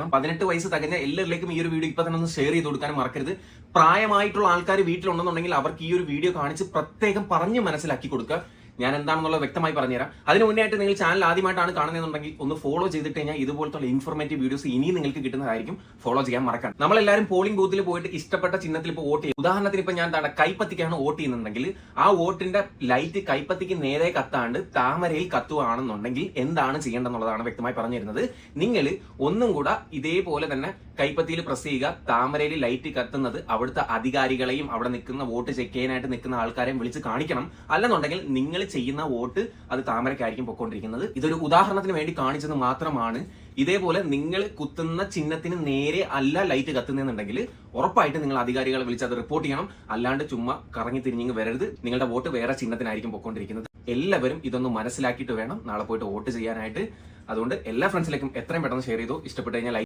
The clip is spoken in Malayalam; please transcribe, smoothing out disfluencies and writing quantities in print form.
18 വയസ്സ് തികഞ്ഞ എല്ലാവരിലേക്കും ഈ ഒരു വീഡിയോ ഇപ്പൊ തന്നെ ഒന്ന് ഷെയർ ചെയ്ത് കൊടുക്കാനും മറക്കരുത്. പ്രായമായിട്ടുള്ള ആൾക്കാർ വീട്ടിലുണ്ടെന്നുണ്ടെങ്കിൽ അവർക്ക് ഈ ഒരു വീഡിയോ കാണിച്ച് പ്രത്യേകം പറഞ്ഞ് മനസ്സിലാക്കി കൊടുക്കുക. ഞാൻ എന്താണെന്നുള്ള വ്യക്തമായി പറഞ്ഞുതരാം. അതിന് മുന്നേ ആയിട്ട് നിങ്ങൾ ചാനൽ ആദ്യമായിട്ടാണ് കാണുന്നതെന്നുണ്ടെങ്കിൽ ഒന്ന് ഫോളോ ചെയ്തിട്ട് കഴിഞ്ഞാൽ ഇതുപോലത്തെ ഇൻഫോർമേറ്റീവ് വീഡിയോസ് ഇനിയും നിങ്ങൾക്ക് കിട്ടുന്നതായിരിക്കും. ഫോളോ ചെയ്യാൻ മറക്കണം. നമ്മളെല്ലാവരും പോളിംഗ് ബൂത്തിൽ പോയിട്ട് ഇഷ്ടപ്പെട്ട ചിഹ്നത്തിൽ ഇപ്പോൾ വോട്ട് ചെയ്യും. ഉദാഹരണത്തിന് ഇപ്പൊ ഞാൻ കൈപ്പത്തിക്കാണ് വോട്ട് ചെയ്യുന്നുണ്ടെങ്കിൽ ആ വോട്ടിന്റെ ലൈറ്റ് കൈപ്പത്തിക്ക് നേരെ കത്താണ്ട് താമരയിൽ കത്തുകയാണെന്നുണ്ടെങ്കിൽ എന്താണ് ചെയ്യേണ്ടതെന്നുള്ളതാണ് വ്യക്തമായി പറഞ്ഞു തരുന്നത്. നിങ്ങൾ ഒന്നും കൂടെ ഇതേപോലെ തന്നെ കൈപ്പത്തിയിൽ പ്രസ് ചെയ്യുക. താമരയിൽ ലൈറ്റ് കത്തുന്നത് അവിടുത്തെ അധികാരികളെയും അവിടെ നിൽക്കുന്ന വോട്ട് ചെക്ക് ചെയ്യാനായിട്ട് നിൽക്കുന്ന ആൾക്കാരെയും വിളിച്ച് കാണിക്കണം. അല്ലെന്നുണ്ടെങ്കിൽ നിങ്ങൾ ചെയ്യുന്ന വോട്ട് അത് താമരക്കായിരിക്കും പൊക്കോണ്ടിരിക്കുന്നത്. ഇതൊരു ഉദാഹരണത്തിന് വേണ്ടി കാണിച്ചത് മാത്രമാണ്. ഇതേപോലെ നിങ്ങൾ കുത്തുന്ന ചിഹ്നത്തിന് നേരെ അല്ല ലൈറ്റ് കത്തുന്നുണ്ടെങ്കിൽ ഉറപ്പായിട്ട് നിങ്ങൾ അധികാരികളെ വിളിച്ച് അത് റിപ്പോർട്ട് ചെയ്യണം. അല്ലാണ്ട് ചുമ്മാ കറങ്ങി തിരിഞ്ഞ് വരരുത്. നിങ്ങളുടെ വോട്ട് വേറെ ചിഹ്നത്തിനായിരിക്കും പൊക്കോണ്ടിരിക്കുന്നത്. എല്ലാവരും ഇതൊന്ന് മനസ്സിലാക്കിയിട്ട് വേണം നാളെ പോയിട്ട് വോട്ട് ചെയ്യാനായിട്ട്. അതുകൊണ്ട് എല്ലാ ഫ്രണ്ട്സിലേക്കും എത്രയും പെട്ടെന്ന് ഷെയർ ചെയ്തു. ഇഷ്ടപ്പെട്ട് കഴിഞ്ഞാൽ